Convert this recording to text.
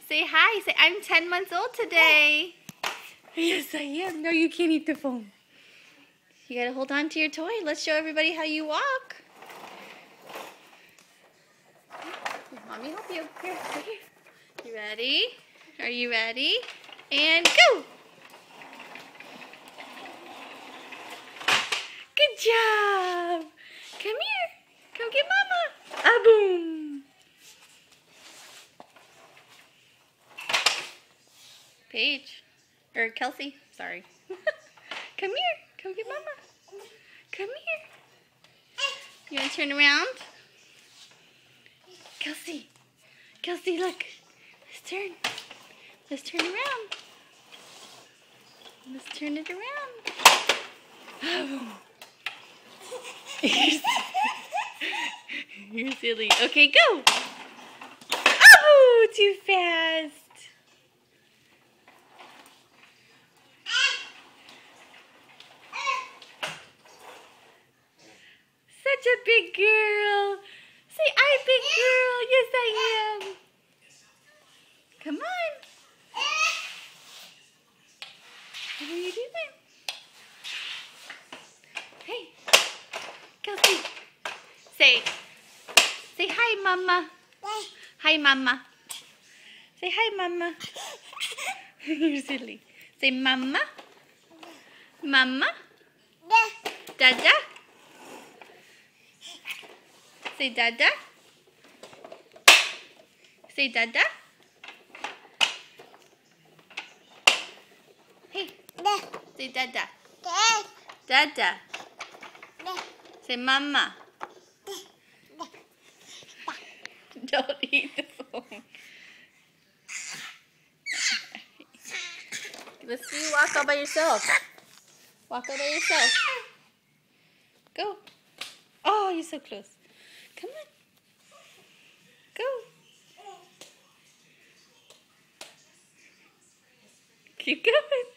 Say hi. Say, I'm 10 months old today. Yes, I am. No, you can't eat the phone. You gotta hold on to your toy. Let's show everybody how you walk. Mommy help you. Here, right here. You ready? Are you ready? And go! Good job! Come here. Come get Mama. Ah, boom! Paige. Or Kelsey. Sorry. Come here. Come get Mama. Come here. You want to turn around? Kelsey. Kelsey, look. Let's turn. Let's turn around. Let's turn it around. Oh. You're silly. Okay, go. Oh, too fast. Such a big girl. Say, I'm a big girl. Yes, I am. Come on. What are you doing? Hey, Kelsey. Say hi, Mama. Hi, Mama. Say hi, Mama. You're silly. Say Mama. Mama. Dada. Say Dada. Say Dada. Hey. Say Dada. Dada. Say Mama. Don't eat the phone. Let's see you walk all by yourself. Walk all by yourself. Go. Oh, you're so close. Come on. Go. Keep going.